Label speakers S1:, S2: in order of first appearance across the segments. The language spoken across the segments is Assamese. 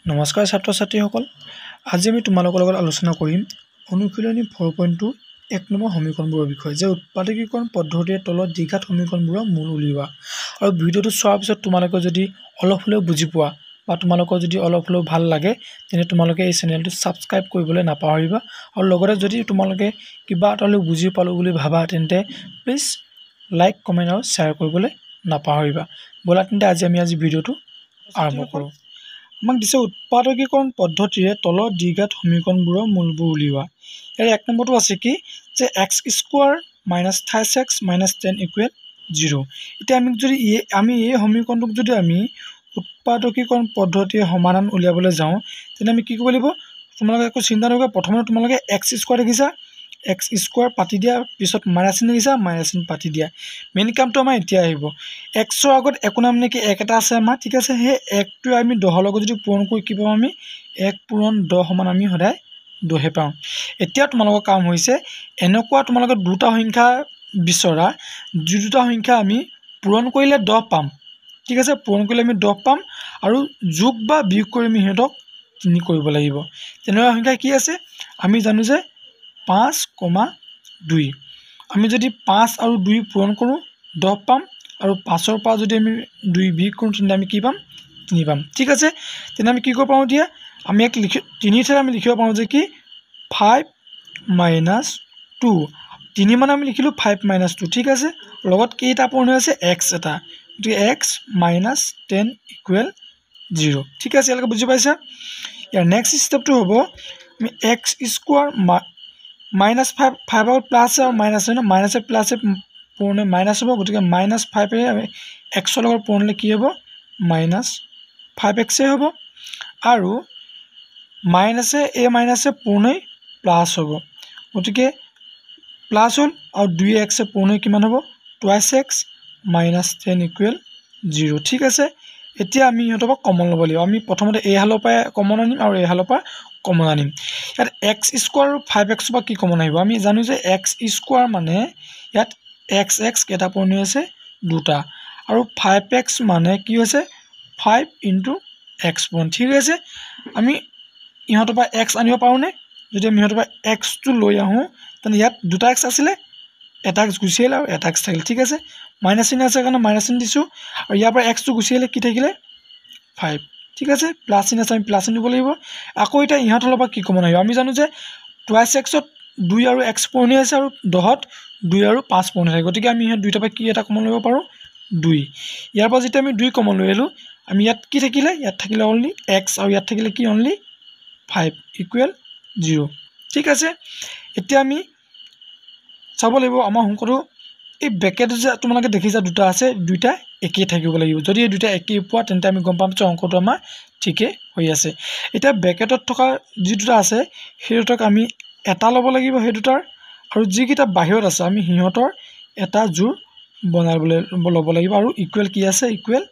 S1: নমস্কাৰ ছাত্ৰ ছাত্ৰীসকল আজি আমি তোমালোকৰ লগত আলোচনা কৰিম অনুশীলনী 4.2 এক নম্বৰ সমীকৰণবোৰৰ বিষয়ে যে উৎপাদকীকৰণ পদ্ধতিৰ তলত দ্বিঘাত সমীকৰণবোৰৰ মূল উলিওৱা আৰু ভিডিঅটো চোৱাৰ পিছত তোমালোকে যদি অলপ হলেও বুজি পোৱা বা তোমালোকৰ যদি অলপ হলেও ভাল লাগে তেনে তোমালোকে এই চেনেলটো সাবস্ক্ৰাইব কৰিবলৈ নাপাহৰিবা আৰু লগতে যদি তোমালোকে কিবা এটালৈ বুজি পালো বুলি ভাবা তেন্তে প্লিজ লাইক কমেন্ট আৰু শ্বেয়াৰ কৰিবলৈ নাপাহৰিবা বলা তেন্তে আজি ভিডিঅটো আৰম্ভ কৰোঁ আমাক দিছে উৎপাদকীকৰণ পদ্ধতিৰে তলৰ দ্বিঘাত সমীকৰণবোৰৰ মূলবোৰ উলিওৱা ইয়াৰ এক নম্বৰটো আছে কি যে x² - 28x - 10 = 0 এতিয়া আমি এই সমীকৰণটোক যদি আমি উৎপাদকীকৰণ পদ্ধতিৰে সমাধান উলিয়াবলৈ যাওঁ তেনে আমি কি কৰিব লাগিব তোমালোকে একো চিন্তা নকৰিবা প্ৰথমে তোমালোকে x² দেখিছা x² পাতি দিয়া পিছত মাইনাস চিন দেখিছা মাইনাস চিন পাতি দিয়া মেইন কামটো আমাৰ এতিয়া আহিব x ৰ আগত একো নাম নেকি এক এটা আছে আমাৰ ঠিক আছে হে একটো আমি 10 লগত যদি পূৰণ কৰি কি পাম আমি 1 পূৰণ 10 সমান আমি সদায় 10 হে পাম এতিয়া তোমালোকৰ কাম হৈছে এনেকুৱা তোমালোকে দুটা সংখ্যা বিচৰা দুটা সংখ্যা আমি পূৰণ কৰিলে 10 পাম ঠিক আছে পূৰণ কৰিলে আমি 10 পাম আৰু যোগ বা বিয়োগ কৰি আমি হেতক 3 কৰিব লাগিব তেনে সংখ্যা কি আছে আমি জানো যে 5,2 আমি যদি 5 আৰু 2 পূৰণ কৰো 10 পাম আৰু 5 ৰ পৰা যদি আমি 2 বিয়োগ কৰো তেনে আমি কি পাম 3 পাম ঠিক আছে তেনে আমি কি কৰিব পাৰো দিয়া আমি এক 3 ঠাইত আমি লিখিব পাৰো যে কি 5 - 2 3 মানে আমি লিখিলো 5 - 2 ঠিক আছে লগত কেইটা পূৰণ হৈ আছে x এটা গতিকে x - 10 = 0 ঠিক আছে ইয়ালৈকে বুজি পাইছা ইয়াৰ নেক্সট ষ্টেপটো হ'ব আমি x² -5 5 আৰু প্লাস আৰু মাইনাস হয় না মাইনাস প্লাস পূৰণ মাইনাস হ'ব গতিকে -5 এ আমি x ৰ লগত পূৰণলে কি হ'ব -5x হ'ব আৰু মাইনাস এ মাইনাস পূৰণ প্লাস হ'ব গতিকে প্লাস হ'ল আৰু 2x পূৰণ কিমান হ'ব 2x - 10 = 0 ঠিক আছে এতিয়া আমি ইহঁতক কমন ল'ব লাগিব আমি প্ৰথমতে এই হালৰ পৰা কমন আনিম আৰু এই হালৰ পৰা কমন আনিম ইয়াত x² আৰু 5x পৰা কি কমন আহিব আমি জানো যে x² মানে ইয়াত x কেটা পূৰণ হৈ আছে দুটা আৰু 5x মানে কি হৈছে 5 * x পূৰণ ঠিক আছে আমি ইহঁতৰ পৰা x আনিব পাৰোনে যদি আমি ইহঁতৰ পৰা x টো লৈ আহো তেনে ইয়াত দুটা x আছিলে এটা x গুছি আহিল আৰু এটা x থাকিল ঠিক আছে মাইনাস চিন আছে কাৰণে মাইনাস চিন দিছো আৰু ইয়াৰ পৰা x টো গুছি আহিলে কি থাকিলে 5 ঠিক আছে প্লাস চিন আছে আমি প্লাস চিন দিব লাগিব আকৌ এটা ইহঁতৰ পৰা কি কমন আহিব আমি জানো যে 2x ত 2 আৰু x পূৰণ হৈ আছে আৰু 10 ত 2 আৰু 5 পূৰণ হৈ গতিকে আমি ইহঁত দুইটা পৰা কি এটা কমন ল'ব পাৰো 2 ইয়াৰ পৰা যেতিয়া আমি 2 কমন লৈ এলো আমি ইয়াত কি থাকিলে ইয়াত থাকিলে অনলি x আৰু ইয়াত থাকিলে কি অনলি 5 = 0 ঠিক আছে এতিয়া আমি চাব লাগিব আমাৰ অংকটো এই ব্ৰেকেট যে তোমালোকে দেখিছা দুটা আছে দুইটা একেই থাকিব লাগিব যদি এই দুইটা একেই পোৱা তেন্তে আমি গম পাম যে অংকটো আমাৰ ঠিকে হৈ আছে এতিয়া ব্ৰেকেটত থকা যি দুটা আছে সেই দুটাক আমি এটা ল'ব লাগিব সেই দুটাৰ আৰু যি কিটা বাহিৰত আছে আমি হিহঁতৰ এটা জোৰ বনাবলৈ ল'ব লাগিব আৰু ইকুৱেল কি আছে ইকুৱেল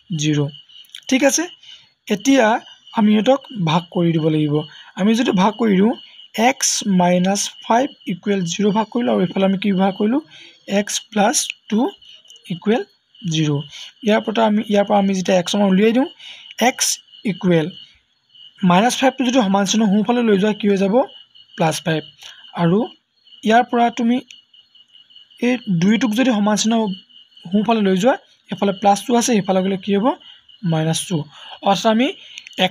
S1: 0 ঠিক আছে এতিয়া আমি ইহঁতক ভাগ কৰি দিব লাগিব আমি যদি ভাগ কৰি দিও x - 5 = 0 ভাগ কৰিলো আৰু ইফালে আমি কি ভাগ কৰিলো x + 2 = 0 ইয়াৰ পৰা আমি যেতিয়া x মান উলিয়াই দিও x = -5 টো যদি সমান চিহ্ন সোঁফালে লৈ যোৱা কি হৈ যাব +5 আৰু ইয়াৰ পৰা তুমি এই 2 টোক যদি সমান চিহ্ন সোঁফালে লৈ যোৱা এফালে +2 আছে এফালে গলে কি হ'ব -2 অৰ্থাৎ আমি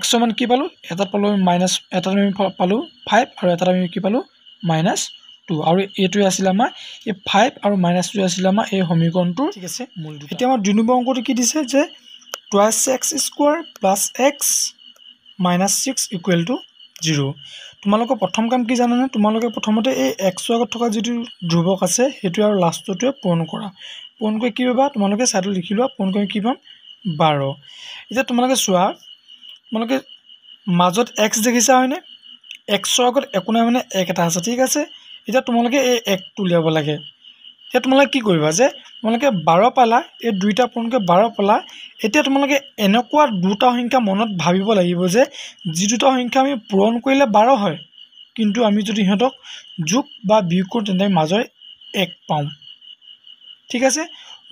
S1: x মান কি পালো এটাত পালো এটাত আমি পালো 5 আৰু এটাত আমি কি পালো -2 আৰু এইটোই আছিল আমাৰ এই 5 আৰু -2 আছিল আমাৰ এই সমীকৰণটোৰ ঠিক আছে মূল দুটা এতিয়া আমাৰ 2 নম্বৰ অংকটো কি দিছে যে 2x² + x - 6 = 0 তোমালোকৰ প্ৰথম কাম কি জানানে তোমালোকে প্ৰথমতে এই x ৰ আগত থকা যিটো ধ্ৰুৱক আছে হেতু আৰু লাষ্টটোৱে পূৰণ কৰা পূৰণ কৰি কি পাবা তোমালোকে সাইডত লিখি লোৱা পূৰণ কৰি কি পাম 12 এতিয়া তোমালোকে চোৱা তোমালোকে মাজত x দেখিছা হয়নে x ৰ আগত একো নাই মানে এক এটা আছে ঠিক আছে এতিয়া তোমালোকে এই 1 টো উলিয়াব লাগে এতিয়া তোমালোকে কি কৰিবা যে তোমালোকে 12 পালা এই দুইটা পূৰণকৈ 12 পালা এতিয়া তোমালোকে এনেকুৱা দুটা সংখ্যা মনত ভাবিব লাগিব যে যি দুটা সংখ্যা আমি পূৰণ কৰিলে 12 হয় কিন্তু আমি যদি ইহঁতক যোগ বা বিয়োগ কৰো তেন্তে মাজৰ 1 পাম ঠিক আছে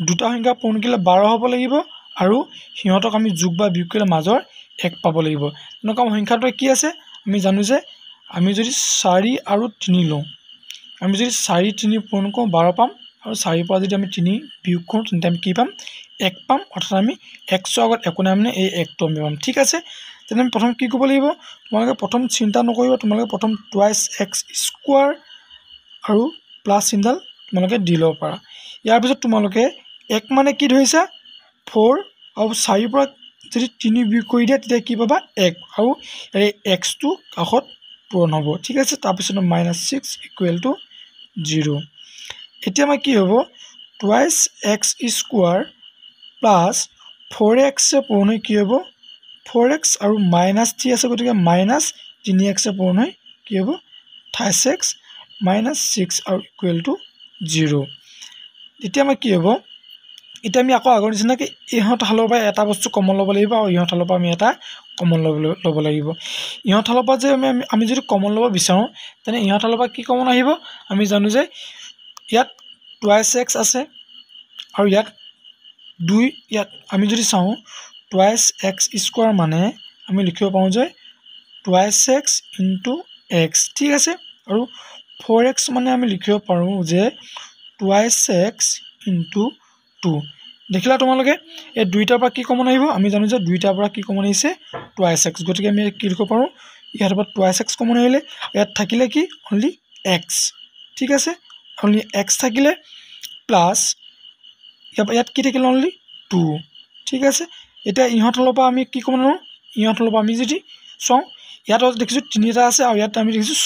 S1: দুটা সংখ্যা পূৰণ কৰিলে 12 হ'ব লাগিব আৰু সিহঁতক আমি যোগ বা বিয়োগ কৰিলে মাজৰ 1 পাব লাগিব এনেকুৱা সংখ্যাটো কি আছে আমি জানো যে আমি যদি 4 আৰু 3 লওঁ আমি যদি 4 3 পূৰণ কৰোঁ 12 পাম আৰু 4 পৰা যদি আমি 3 বিয়োগ কৰোঁ তেন্তে আমি কি পাম 1 পাম অৰ্থাৎ আমি 100 আগত একো নাই মানে এই 1টো আমি পাম ঠিক আছে তেনে আমি প্ৰথম কি কৰিব লাগিব তোমালোকে প্ৰথম চিন্তা নকৰিবা তোমালোকে প্ৰথম টুৱাইছ এক্স স্কোৱাৰ আৰু প্লাছ চিনডাল তোমালোকে দি ল'ব পাৰা ইয়াৰ পিছত তোমালোকে 1 মানে কি ধৰিছা 4 আৰু 4 পৰা যদি 3 বিয়োগ কৰি দিয়া তেতিয়া কি পাবা 1 আৰু এই এক্সটো কাষত পূৰণ হ'ব ঠিক আছে তাৰপিছত -6 = 0 এতিয়া আমাৰ কি হ'ব twice x square plus 4x পূৰণ হৈ কি হ'ব 4x আৰু -3 আছে গতিকে -3x পূৰণ হৈ কি হ'ব 28x -6 আৰু = 0 এতিয়া আমাৰ কি হ'ব এতিয়া আমি আকৌ আগৰ নিচিনাকৈ ইহঁত হালৰ পৰা এটা বস্তু কমন ল'ব লাগিব আৰু ইহঁত হালৰ পৰা আমি এটা কমন ল'ব লাগিব ইহঁত হালৰ পৰা যে আমি যদি কমন ল'ব বিচাৰোঁ তেনে ইহঁত হালৰ পৰা কি কমন আহিব আমি জানো যে ইয়াত 2x আছে আৰু ইয়াত 2 ইয়াত আমি যদি চাওঁ 2x স্কোৱাৰ মানে আমি লিখিব পাৰোঁ যে 2x * x ঠিক আছে আৰু 4x মানে আমি লিখিব পাৰোঁ যে 2x * 2 দেখিলা তোমালোকে এই দুইটাৰ পৰা কি কমন আহিব আমি জানো যে দুইটাৰ পৰা কি কমন আহিছে 2x গতিকে আমি কি লিখিব পাৰোঁ ইয়াৰ পৰা 2x কমন আহিলে ইয়াত থাকিলে কি অনলি x ঠিক আছে অনলি x থাকিলে প্লাছ ইয়াত কি থাকিলে অনলি 2 ঠিক আছে এতিয়া ইহঁত হালৰ পৰা আমি কি কমন লওঁ ইহঁত হালৰ পৰা আমি যদি চাওঁ ইয়াত দেখিছোঁ 3 এটা আছে আৰু ইয়াত আমি দেখিছোঁ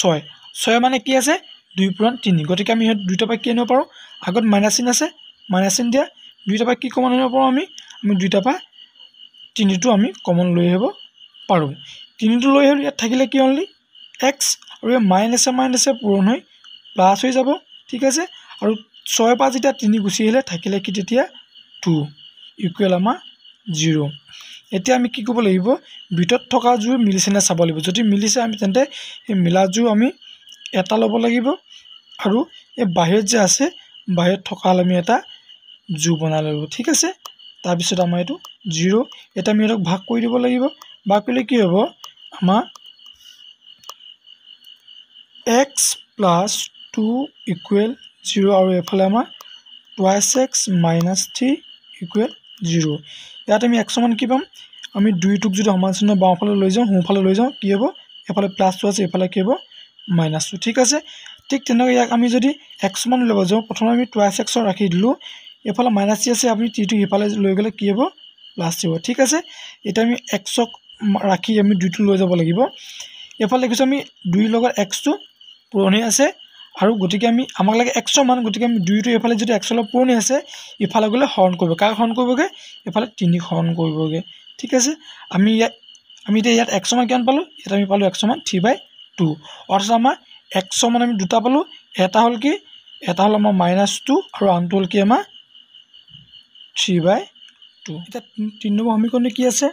S1: 6 মানে কি আছে 2 পূৰণ 3 গতিকে আমি ইহঁত দুইটাৰ পৰা কি আনিব পাৰোঁ আগত মাইনাছ চিন আছে মাইনাছ চিন দিয়া দুইটাৰ পৰা কি কমন আনিব পাৰোঁ আমি দুইটাৰ পৰা 3টো আমি কমন লৈ আহিব পাৰোঁ 3টো লৈ আহিলোঁ ইয়াত থাকিলে কি অনলি x আৰু এই মাইনাছে পূৰণ হৈ প্লাছ হৈ যাব ঠিক আছে আৰু 6 পৰা যেতিয়া 3 গুচি আহিলে থাকিলে কি তেতিয়া 2 = আমাৰ 0 এতিয়া আমি কি কৰিব লাগিব ভিতৰত থকা যোৰ মিলিছে নে চাব লাগিব যদি মিলিছে আমি তেন্তে সেই মিলা যোৰ আমি এটা ল'ব লাগিব আৰু এই বাহিৰত যে আছে বাহিৰত থকা আমি এটা যোৰ বনাই ল'ব ঠিক আছে তাৰপিছত আমাৰ এইটো 0 এটা আমি ইয়াক ভাগ কৰি দিব লাগিব ভাগ কৰিলে কি হ'ব আমাৰ x + 2 = 0 আৰু এফালে আমাৰ 2x - 3 = 0 ইয়াত আমি x মান কি পাম আমি 2টোক যদি সমান চিহ্ন বাওঁফালে লৈ যাওঁ সোঁফালে লৈ যাওঁ কি হ'ব এফালে প্লাছটো আছে এফালে কি হ'ব মাইনাছটো ঠিক আছে ঠিক তেনেকৈ ইয়াক আমি যদি x মান ল'ব যাওঁ প্ৰথমে আমি 2x ৰাখি দিলোঁ এফালে মাইনাছ আছে আমি টিটো সিফালে লৈ গ'লে কি হ'ব প্লাছ হ'ব ঠিক আছে এতিয়া আমি xক ৰাখি আমি 2টো লৈ যাব লাগিব এফালে দেখিছোঁ আমি 2 লগত xটো পূৰণ হৈ আছে আৰু গতিকে আমি আমাক লাগে x মান গতিকে আমি 2টো এফালে যদি x লগত পূৰণ হৈ আছে ইফালে গ'লে হৰণ কৰিব কাক হৰণ কৰিবগৈ এফালে 3 হৰণ কৰিবগৈ ঠিক আছে আমি এতিয়া ইয়াত x মান কিমান পালোঁ ইয়াত আমি পালোঁ x মান 3/2 অৰ্থাৎ আমাৰ x মান আমি দুটা পালোঁ এটা হ'ল কি এটা হ'ল আমাৰ -2 আৰু আনটো হ'ল কি আমাৰ 3/2 এতিয়া 3 নম্বৰ সমীকৰণে কি আছে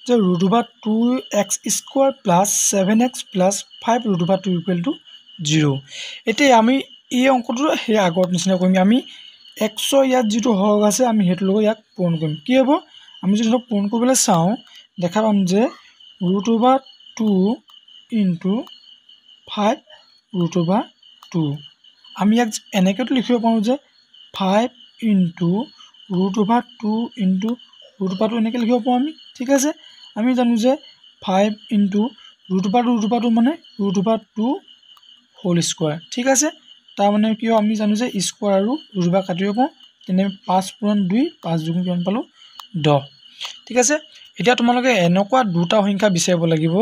S1: যে √2x² + 7x + 5 √2 = 0 এতিয়া আমি এই অংকটো সেই আগৰ নিচিনা কৰিম আমি x ইয়াত যিটো হৰণ আছে আমি সেইটো লগত ইয়াক পূৰণ কৰিম কি হ'ব আমি যদি পূৰণ কৰিবলৈ চাওঁ দেখা পাম যে √2 * 5 √2 আমি ইয়াক এনেকৈতো লিখিব পাৰোঁ যে 5 * √2 * √2 এনেকৈ লিখিব পাৰোঁ আমি ঠিক আছে আমি জানো যে 5 * √2 মানে √2 হোল স্কোৱাৰ ঠিক আছে তাৰমানে কি আমি জানো যে স্কোৱাৰ আৰু √2 কাটিব পাৰোঁ তেনে 5 পূৰণ 2 5 যোগ কিমান পালোঁ 10 ঠিক আছে এতিয়া তোমালোকে এনেকুৱা দুটা সংখ্যা বিচাৰিব লাগিব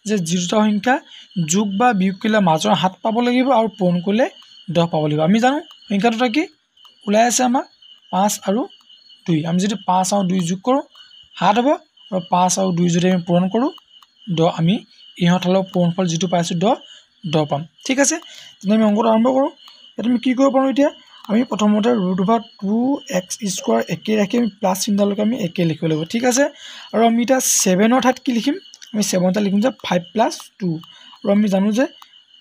S1: যে যি দুটা সংখ্যা যোগ বা বিয়োগ কৰিলে মাজৰ 7 পাব লাগিব আৰু পূৰণ কৰিলে 10 পাব লাগিব আমি জানো সংখ্যা দুটা কি ওলাই আছে আমাৰ 5 আৰু 2 আমি যদি 5 আৰু 2 যোগ কৰোঁ 7 হ'ব আৰু 5 আৰু 2 যদি আমি পূৰণ কৰোঁ 10 আমি ইহঁত হালৰ পূৰণফল যিটো পাইছোঁ 10 পাম ঠিক আছে তেনে আমি অংকটো আৰম্ভ কৰোঁ ইয়াত আমি কি কৰিব পাৰোঁ এতিয়া আমি প্ৰথমতে √2x² একে ৰাখি আমি প্লাছ চিহ্নলৈকে আমি একে লিখিব লাগিব ঠিক আছে আৰু আমি এতিয়া 7ৰ ঠাইত কি লিখিম আমি 7টা লিখিম যে 5 + 2 আৰু আমি জানো যে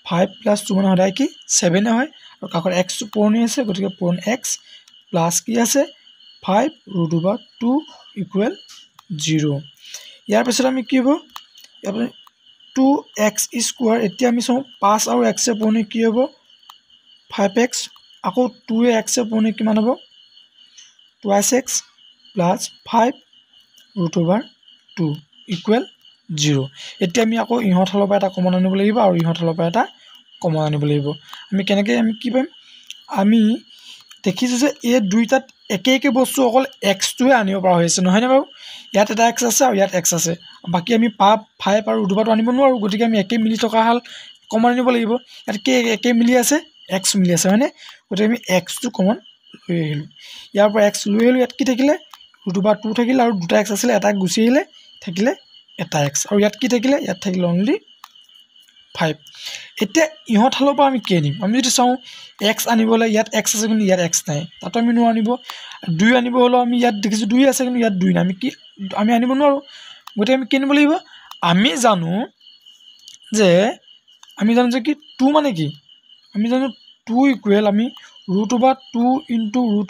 S1: 5 + 2 মানে সদায় কি 7 হয় আৰু কাষত x পূৰণ হৈ আছে গতিকে পূৰণ x প্লাছ কি আছে 5 √2 = 0 ইয়াৰ পিছত আমি কি হ'ব আপুনি 2x স্কোৱাৰ এতিয়া আমি চাওঁ 5 আৰু x পূৰণি কি হ'ব 5x আকৌ 2 x পূৰণি কিমান হ'ব 2x প্লাছ 5 √2 ইকুৱেল 0 এতিয়া আমি আকৌ ইহঁত ফালৰ পৰা এটা কমন আনিব লাগিব আৰু ইহঁত ফালৰ পৰা এটা কমন আনিব লাগিব আমি কেনেকৈ আমি কি পাম আমি দেখিছোঁ যে এই দুইটাত একে একে বস্তু অকল এক্সটোৱে আনিব পৰা হৈছে নহয়নে বাৰু ইয়াত এটা এক্স আছে আৰু ইয়াত এক্স আছে বাকী আমি 5 আৰু √2 আনিব নোৱাৰোঁ গতিকে আমি একে মিলি থকা হাল কমন আনিব লাগিব ইয়াত একে মিলি আছে এক্স মিলি আছে হয়নে গতিকে আমি এক্সটো কমন লৈ আহিলোঁ ইয়াৰ পৰা এক্স লৈ আহিলোঁ ইয়াত কি থাকিলে √2 থাকিলে আৰু দুটা এক্স আছিলে এটা গুচি আহিলে থাকিলে এটা এক্স আৰু ইয়াত কি থাকিলে ইয়াত থাকিলে অনলি 5 এতিয়া ইহঁত ফালৰ পৰা আমি কি আনিম আমি যদি চাওঁ এক্স আনিবলৈ ইয়াত এক্স আছে কিন্তু ইয়াত এক্স নাই তাতো আমি নোৱাৰোঁ আনিব 2 আনিব হ'লেও আমি ইয়াত দেখিছোঁ 2 আছে কিন্তু ইয়াত 2 নাই আমি আনিব নোৱাৰোঁ গতিকে আমি কি আনিব লাগিব আমি জানো যে কি 2 মানে কি আমি জানো 2 ইকুৱেল আমি √2 ইনটু √2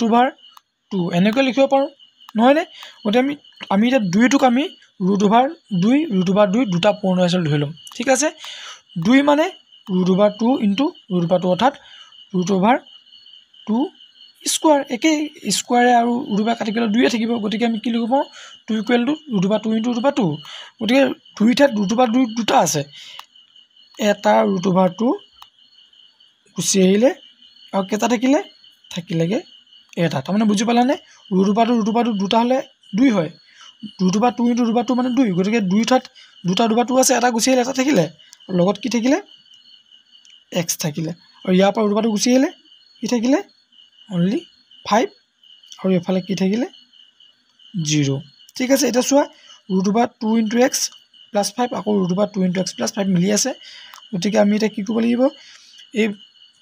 S1: এনেকৈ লিখিব পাৰোঁ নহয়নে গতিকে আমি এতিয়া 2টোক আমি √2 দুটা পূৰ্ণ হিচাপে ধৰি ল'ম ঠিক আছে 2 মানে √2 ইনটু √2 অৰ্থাৎ √2 স্কোৱাৰ একেই স্কোৱাৰে আৰু √2 কাটি গ'লে 2 থাকিব গতিকে আমি কি লিখিব পাৰোঁ 2 ইকুৱেল টু √2 ইনটু √2 গতিকে 2 ঠাইত √2 দুটা আছে এটা √2 গুচি আহিলে আৰু কেইটা থাকিলেগৈ এটা তাৰমানে বুজি পালানে √2 দুটা হ'লে 2 হয় √2 ইনটু √2 মানে 2 গতিকে 2 ঠাইত দুটা √2 আছে এটা গুচি আহিলে এটা থাকিলে লগত কি থাকিলে এক্স থাকিলে আৰু ইয়াৰ পৰা √2 গুচি আহিলে কি থাকিলে অনলি 5 আৰু এফালে কি থাকিলে 0 ঠিক আছে এতিয়া চোৱা √2 ইনটু এক্স প্লাছ 5 আকৌ √2 ইনটু এক্স প্লাছ 5 মিলি আছে গতিকে আমি এতিয়া কি কৰিব লাগিব এই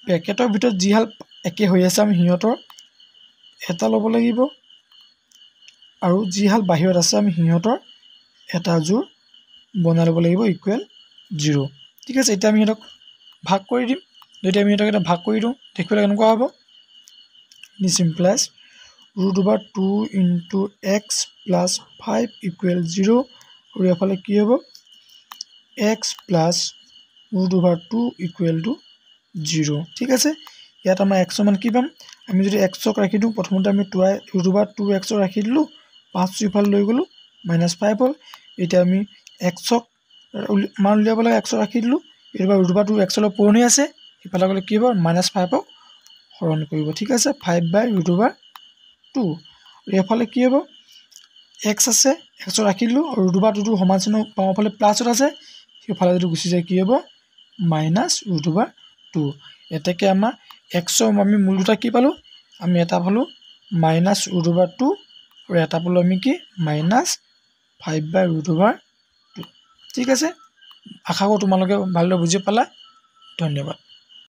S1: পেকেটৰ ভিতৰত যি হাল একে হৈ আছে আমি সিহঁতৰ এটা ল'ব লাগিব আৰু যি হাল বাহিৰত আছে আমি সিহঁতৰ এটা জোৰ বনাই ল'ব লাগিব ইকুৱেল 0 ঠিক আছে এতিয়া আমি সিহঁতক ভাগ কৰি দিম যদি আমি সিহঁতক এটা ভাগ কৰি দিওঁ দেখিবলৈ কেনেকুৱা হ'ব this implies √2 into x plus 5 equal 0 আৰু এফালে কি হ'ব এক্স প্লাছ √2 ইকুৱেল টু 0 ঠিক আছে ইয়াত আমাৰ এক্সৰ মান কি পাম আমি যদি এক্সক ৰাখি দিওঁ প্ৰথমতে আমি √2 এক্সক ৰাখি দিলোঁ 5 ইফালে লৈ গ'লোঁ -5 হ'ল এতিয়া আমি এক্সক মান উলিয়াব লাগে এক্সক ৰাখি দিলোঁ এইটো √2 এক্সলৈ পুৰণি আছে ইফালে গ'লে কি হ'ব -5ক হৰণ কৰিব ঠিক আছে 5/√2 এইফালে কি হ'ব এক্স আছে এক্সক ৰাখি দিলোঁ আৰু √2 সমান চিহ্ন বাওঁফালে প্লাছত আছে সেইফালে যদি গুচি যায় কি হ'ব -√2 এতেকে আমাৰ এক্সৰ আমি মূল দুটা কি পালোঁ আমি এটা পালোঁ -√2 আৰু এটা পালোঁ আমি কি -5/√2 ঠিক আছে আশা কৰোঁ তোমালোকে ভালদৰে বুজি পালা ধন্যবাদ